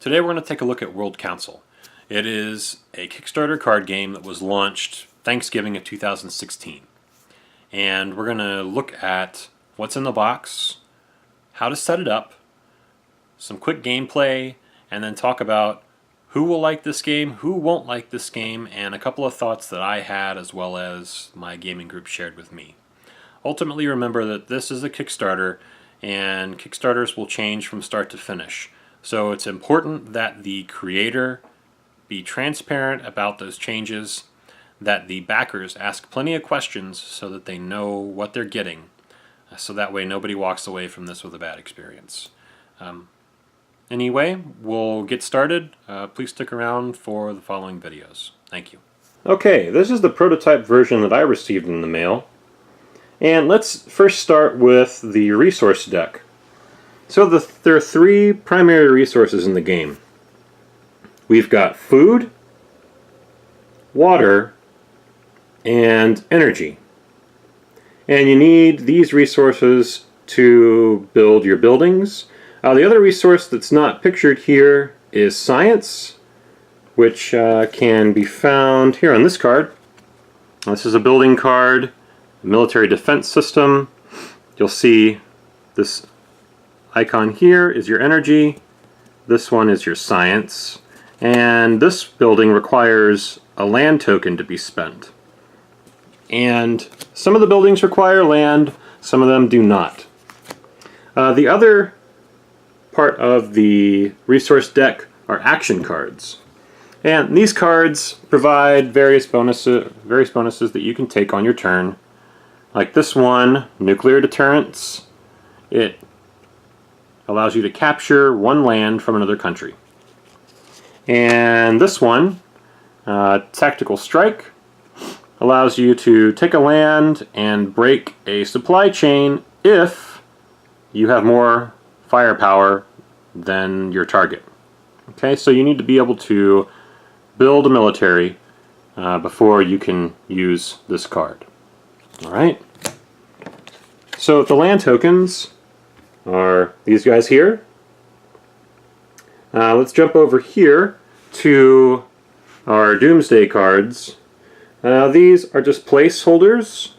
Today we're going to take a look at World Council. It is a Kickstarter card game that was launched Thanksgiving of 2016. And we're going to look at what's in the box, how to set it up, some quick gameplay, and then talk about who will like this game, who won't like this game, and a couple of thoughts that I had as well as my gaming group shared with me. Ultimately, remember that this is a Kickstarter, and Kickstarters will change from start to finish. So it's important that the creator be transparent about those changes, that the backers ask plenty of questions so that they know what they're getting, so that way nobody walks away from this with a bad experience. Anyway, we'll get started. Please stick around for the following videos. Thank you. Okay, this is the prototype version that I received in the mail. And let's first start with the resource deck. So there are three primary resources in the game. We've got food, water, and energy. And you need these resources to build your buildings. The other resource that's not pictured here is science, which can be found here on this card. This is a building card, military defense system. You'll see this icon here is your energy, this one is your science, and this building requires a land token to be spent. And some of the buildings require land, some of them do not. The other part of the resource deck are action cards. And these cards provide various bonuses that you can take on your turn. Like this one, nuclear deterrence. It allows you to capture one land from another country. And this one, tactical strike, allows you to take a land and break a supply chain if you have more firepower than your target. Okay, so you need to be able to build a military before you can use this card. Alright, so the land tokens are these guys here. Let's jump over here to our Doomsday cards. These are just placeholders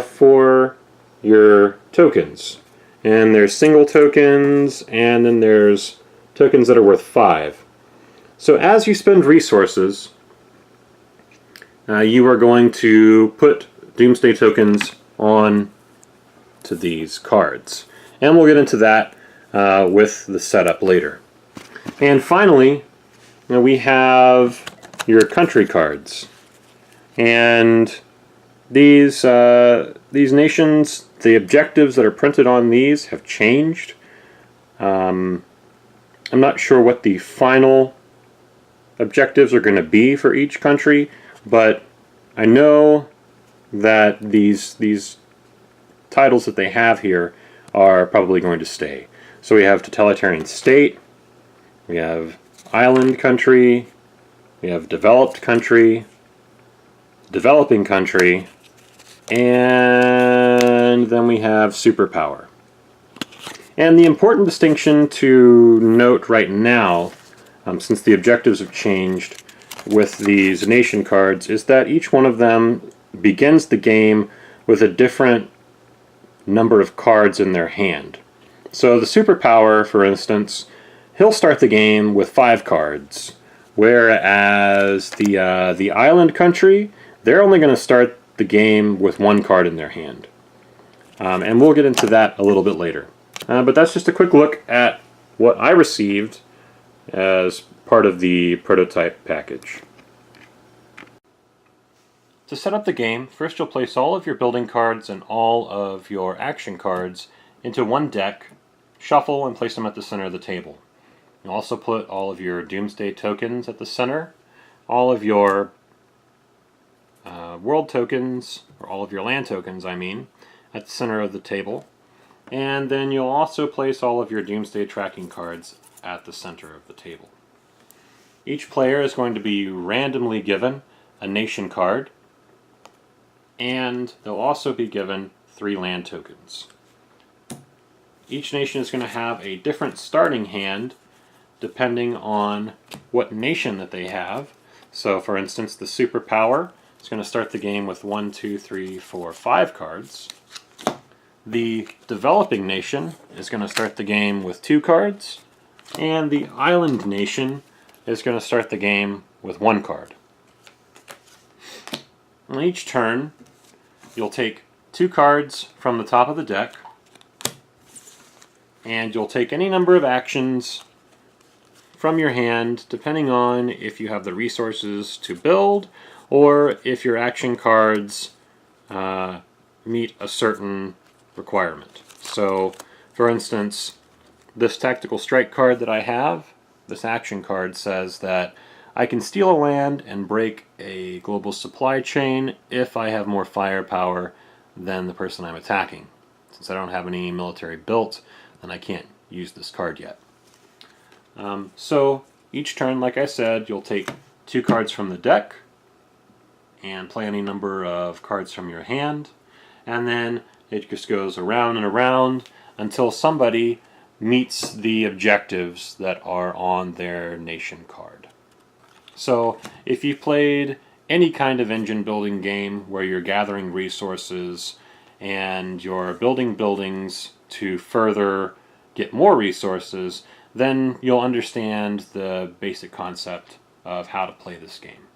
for your tokens. And there's single tokens, and then there's tokens that are worth 5. So as you spend resources, you are going to put Doomsday tokens on to these cards. And we'll get into that with the setup later. And finally, we have your country cards. And these nations, the objectives that are printed on these have changed. I'm not sure what the final objectives are going to be for each country, but I know that these titles that they have here are probably going to stay. So we have totalitarian state, we have island country, we have developed country, developing country, and then we have superpower. And the important distinction to note right now, since the objectives have changed with these nation cards, is that each one of them begins the game with a different number of cards in their hand. So the superpower, for instance, he'll start the game with 5 cards, whereas the island country, they're only going to start the game with 1 card in their hand. And we'll get into that a little bit later. But that's just a quick look at what I received as part of the prototype package. To set up the game, first you'll place all of your building cards and all of your action cards into one deck, shuffle, and place them at the center of the table. You'll also put all of your Doomsday tokens at the center, all of your world tokens, or all of your land tokens, I mean, at the center of the table. And then you'll also place all of your Doomsday tracking cards at the center of the table. Each player is going to be randomly given a nation card, and they'll also be given 3 land tokens. Each nation is going to have a different starting hand depending on what nation that they have. So for instance, the superpower is going to start the game with 1, 2, 3, 4, 5 cards. The developing nation is going to start the game with 2 cards, and the island nation is going to start the game with 1 card. On each turn, you'll take 2 cards from the top of the deck, and you'll take any number of actions from your hand, depending on if you have the resources to build or if your action cards meet a certain requirement. So, for instance, this tactical strike card that I have, this action card says that I can steal a land and break a global supply chain if I have more firepower than the person I'm attacking. Since I don't have any military built, then I can't use this card yet. So each turn, like I said, you'll take 2 cards from the deck and play any number of cards from your hand, and then it just goes around and around until somebody meets the objectives that are on their nation card. So if you've played any kind of engine building game where you're gathering resources and you're building buildings to further get more resources, then you'll understand the basic concept of how to play this game.